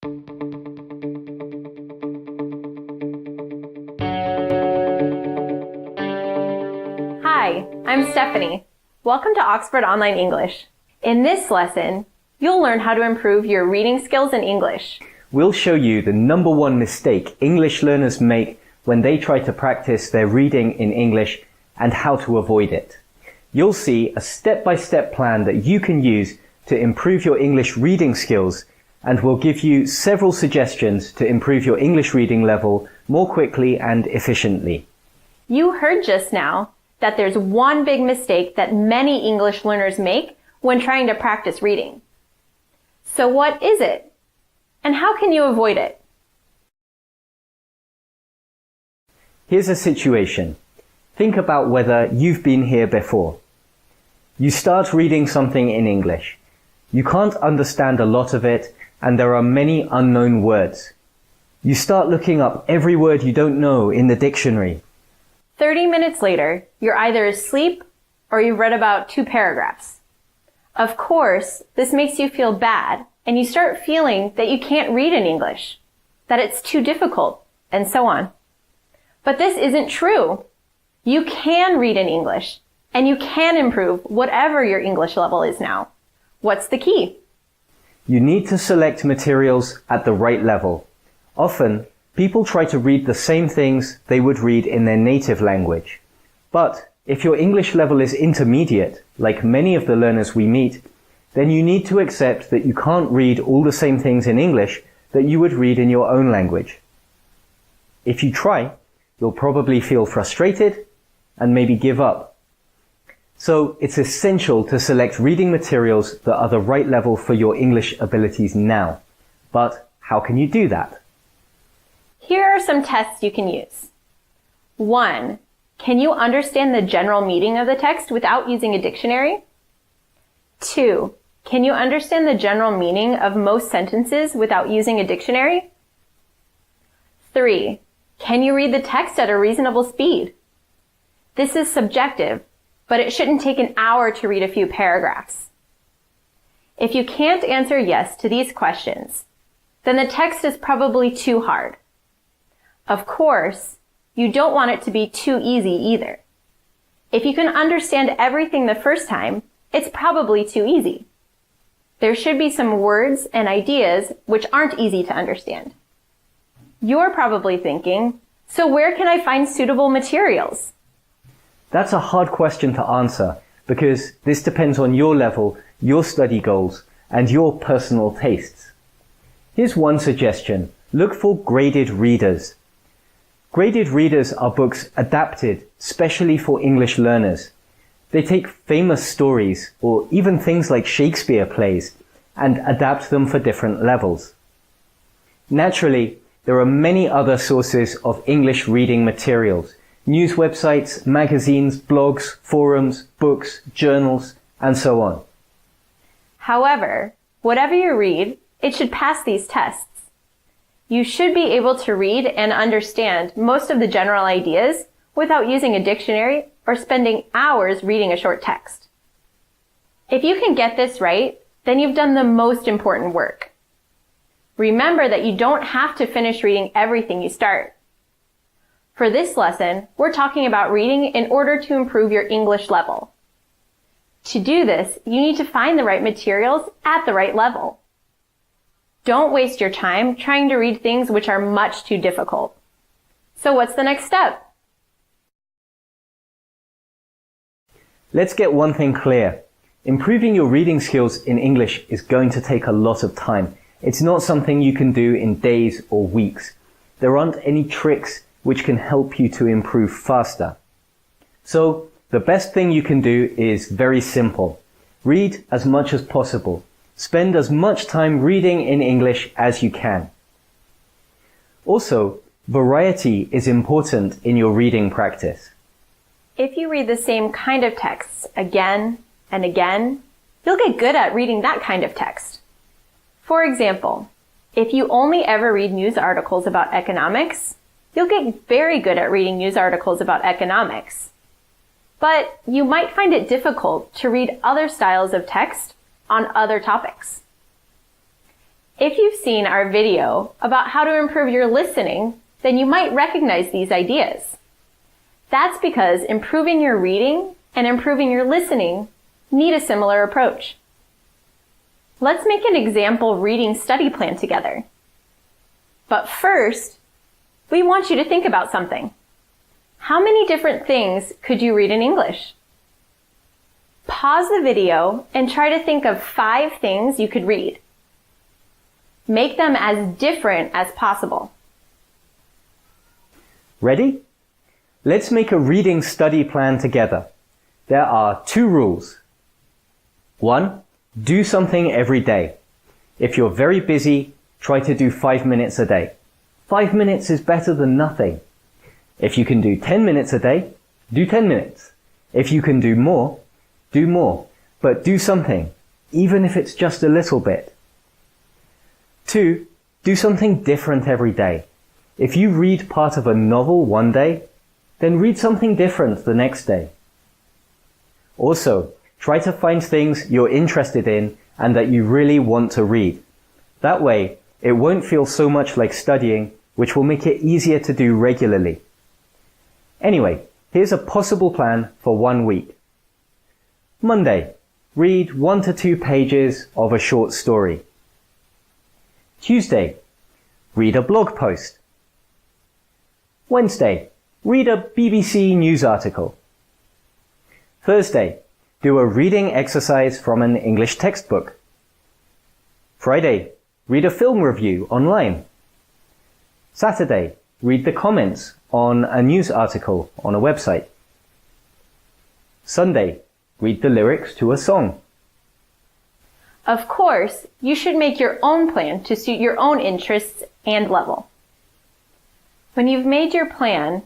Hi, I'm Stephanie. Welcome to Oxford Online English. In this lesson, you'll learn how to improve your reading skills in English. We'll show you the #1 mistake English learners make when they try to practice their reading in English and how to avoid it. You'll see a step-by-step plan that you can use to improve your English reading skills, and we'll give you several suggestions to improve your English reading level more quickly and efficiently. You heard just now that there's one big mistake that many English learners make when trying to practice reading. So what is it? And how can you avoid it? Here's a situation. Think about whether you've been here before. You start reading something in English. You can't understand a lot of it, and there are many unknown words. You start looking up every word you don't know in the dictionary. 30 minutes later, you're either asleep or you've read about 2 paragraphs. Of course, this makes you feel bad, and you start feeling that you can't read in English, that it's too difficult, and so on. But this isn't true. You can read in English, and you can improve whatever your English level is now. What's the key? You need to select materials at the right level. Often, people try to read the same things they would read in their native language. But if your English level is intermediate, like many of the learners we meet, then you need to accept that you can't read all the same things in English that you would read in your own language. If you try, you'll probably feel frustrated and maybe give up. So it's essential to select reading materials that are the right level for your English abilities now. But how can you do that? Here are some tests you can use. 1. Can you understand the general meaning of the text without using a dictionary? 2. Can you understand the general meaning of most sentences without using a dictionary? 3. Can you read the text at a reasonable speed? This is subjective, but it shouldn't take an hour to read a few paragraphs. If you can't answer yes to these questions, then the text is probably too hard. Of course, you don't want it to be too easy either. If you can understand everything the first time, it's probably too easy. There should be some words and ideas which aren't easy to understand. You're probably thinking, so where can I find suitable materials? That's a hard question to answer because this depends on your level, your study goals, and your personal tastes. Here's one suggestion. Look for graded readers. Graded readers are books adapted specially for English learners. They take famous stories or even things like Shakespeare plays and adapt them for different levels. Naturally, there are many other sources of English reading materials. News websites, magazines, blogs, forums, books, journals, and so on. However, whatever you read, it should pass these tests. You should be able to read and understand most of the general ideas without using a dictionary or spending hours reading a short text. If you can get this right, then you've done the most important work. Remember that you don't have to finish reading everything you start. For this lesson, we're talking about reading in order to improve your English level. To do this, you need to find the right materials at the right level. Don't waste your time trying to read things which are much too difficult. So what's the next step? Let's get one thing clear. Improving your reading skills in English is going to take a lot of time. It's not something you can do in days or weeks. There aren't any tricks which can help you to improve faster. So, the best thing you can do is very simple. Read as much as possible. Spend as much time reading in English as you can. Also, variety is important in your reading practice. If you read the same kind of texts again and again, you'll get good at reading that kind of text. For example, if you only ever read news articles about economics, you'll get very good at reading news articles about economics. But you might find it difficult to read other styles of text on other topics. If you've seen our video about how to improve your listening, then you might recognize these ideas. That's because improving your reading and improving your listening need a similar approach. Let's make an example reading study plan together. But first, we want you to think about something. How many different things could you read in English? Pause the video and try to think of 5 things you could read. Make them as different as possible. Ready? Let's make a reading study plan together. There are 2 rules. 1. Do something every day. If you're very busy, try to do 5 minutes a day. 5 minutes is better than nothing. If you can do 10 minutes a day, do 10 minutes. If you can do more, but do something, even if it's just a little bit. 2. Do something different every day. If you read part of a novel one day, then read something different the next day. Also, try to find things you're interested in and that you really want to read. That way, it won't feel so much like studying, which will make it easier to do regularly. Anyway, here's a possible plan for 1 week. Monday, read 1 to 2 pages of a short story. Tuesday, read a blog post. Wednesday, read a BBC news article. Thursday, do a reading exercise from an English textbook. Friday, read a film review online. Saturday, read the comments on a news article on a website. Sunday, read the lyrics to a song. Of course, you should make your own plan to suit your own interests and level. When you've made your plan,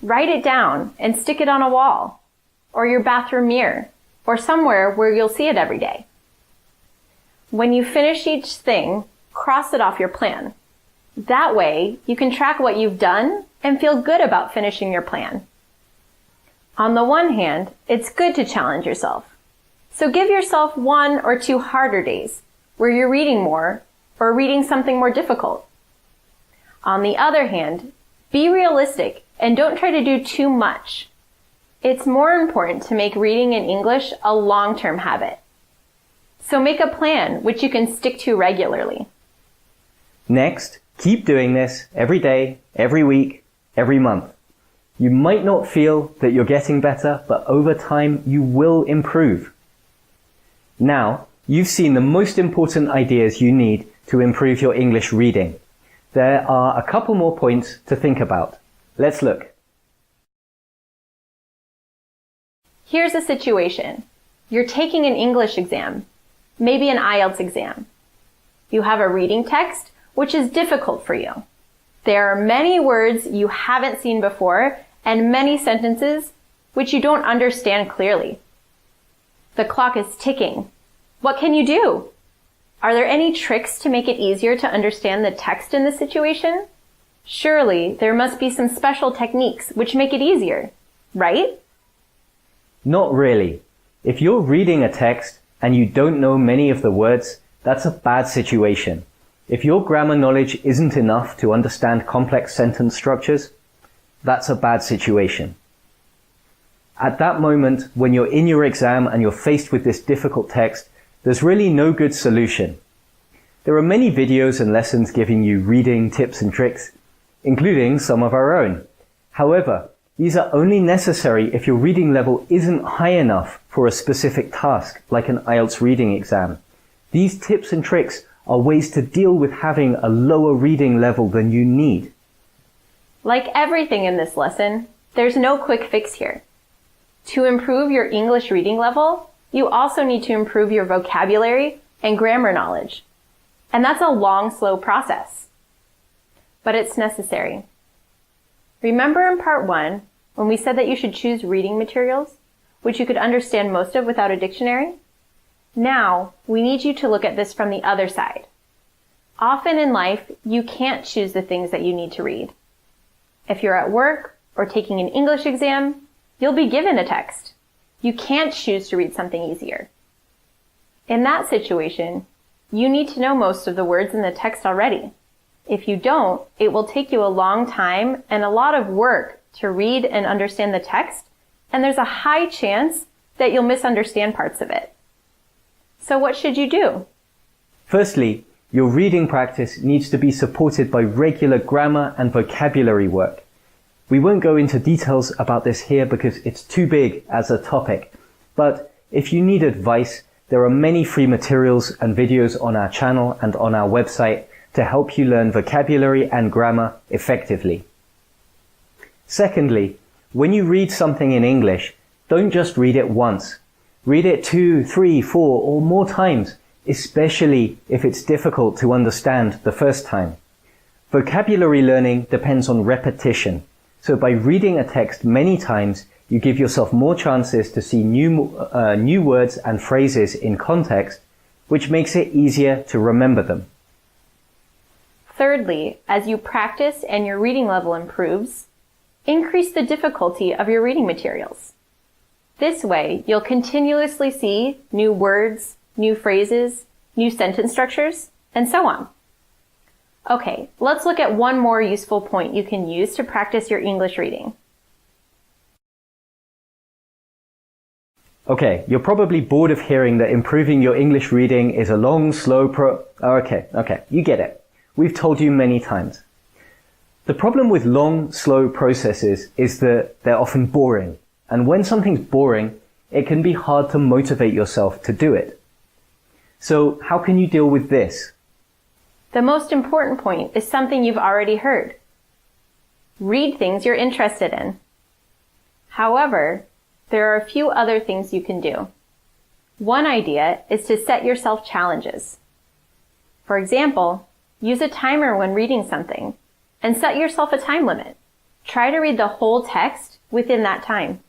write it down and stick it on a wall, or your bathroom mirror, or somewhere where you'll see it every day. When you finish each thing, cross it off your plan. That way, you can track what you've done and feel good about finishing your plan. On the one hand, it's good to challenge yourself. So give yourself 1 or 2 harder days where you're reading more or reading something more difficult. On the other hand, be realistic and don't try to do too much. It's more important to make reading in English a long-term habit. So make a plan which you can stick to regularly. Next, keep doing this every day, every week, every month. You might not feel that you're getting better, but over time you will improve. Now, you've seen the most important ideas you need to improve your English reading. There are a couple more points to think about. Let's look. Here's a situation. You're taking an English exam, maybe an IELTS exam. You have a reading text which is difficult for you. There are many words you haven't seen before and many sentences which you don't understand clearly. The clock is ticking. What can you do? Are there any tricks to make it easier to understand the text in this situation? Surely there must be some special techniques which make it easier, right? Not really. If you're reading a text and you don't know many of the words, that's a bad situation. If your grammar knowledge isn't enough to understand complex sentence structures, that's a bad situation. At that moment, when you're in your exam and you're faced with this difficult text, there's really no good solution. There are many videos and lessons giving you reading tips and tricks, including some of our own. However, these are only necessary if your reading level isn't high enough for a specific task, like an IELTS reading exam. These tips and tricks are ways to deal with having a lower reading level than you need. Like everything in this lesson, there's no quick fix here. To improve your English reading level, you also need to improve your vocabulary and grammar knowledge. And that's a long, slow process. But it's necessary. Remember in part 1, when we said that you should choose reading materials, which you could understand most of without a dictionary? Now, we need you to look at this from the other side. Often in life, you can't choose the things that you need to read. If you're at work or taking an English exam, you'll be given a text. You can't choose to read something easier. In that situation, you need to know most of the words in the text already. If you don't, it will take you a long time and a lot of work to read and understand the text, and there's a high chance that you'll misunderstand parts of it. So what should you do? Firstly, your reading practice needs to be supported by regular grammar and vocabulary work. We won't go into details about this here because it's too big as a topic, but if you need advice, there are many free materials and videos on our channel and on our website to help you learn vocabulary and grammar effectively. Secondly, when you read something in English, don't just read it once. Read it 2, 3, 4 or more times, especially if it's difficult to understand the first time. Vocabulary learning depends on repetition, so by reading a text many times, you give yourself more chances to see new words and phrases in context, which makes it easier to remember them. Thirdly, as you practice and your reading level improves, increase the difficulty of your reading materials. This way, you'll continuously see new words, new phrases, new sentence structures, and so on. Okay, let's look at one more useful point you can use to practice your English reading. Okay, you're probably bored of hearing that improving your English reading is a long, slow Okay, you get it. We've told you many times. The problem with long, slow processes is that they're often boring. And when something's boring, it can be hard to motivate yourself to do it. So how can you deal with this? The most important point is something you've already heard. Read things you're interested in. However, there are a few other things you can do. One idea is to set yourself challenges. For example, use a timer when reading something and set yourself a time limit. Try to read the whole text within that time.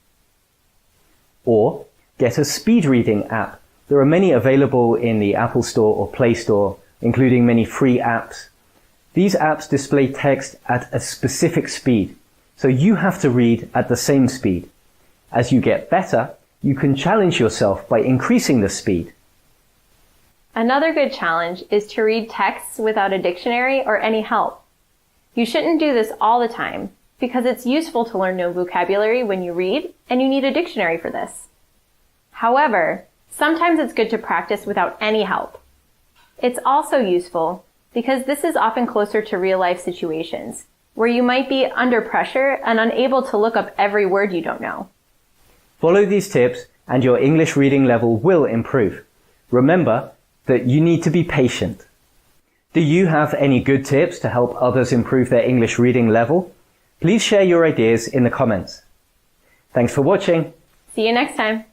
Or get a speed reading app. There are many available in the Apple Store or Play Store, including many free apps. These apps display text at a specific speed, so you have to read at the same speed. As you get better, you can challenge yourself by increasing the speed. Another good challenge is to read texts without a dictionary or any help. You shouldn't do this all the time, because it's useful to learn new vocabulary when you read, and you need a dictionary for this. However, sometimes it's good to practice without any help. It's also useful because this is often closer to real-life situations, where you might be under pressure and unable to look up every word you don't know. Follow these tips and your English reading level will improve. Remember that you need to be patient. Do you have any good tips to help others improve their English reading level? Please share your ideas in the comments. Thanks for watching. See you next time.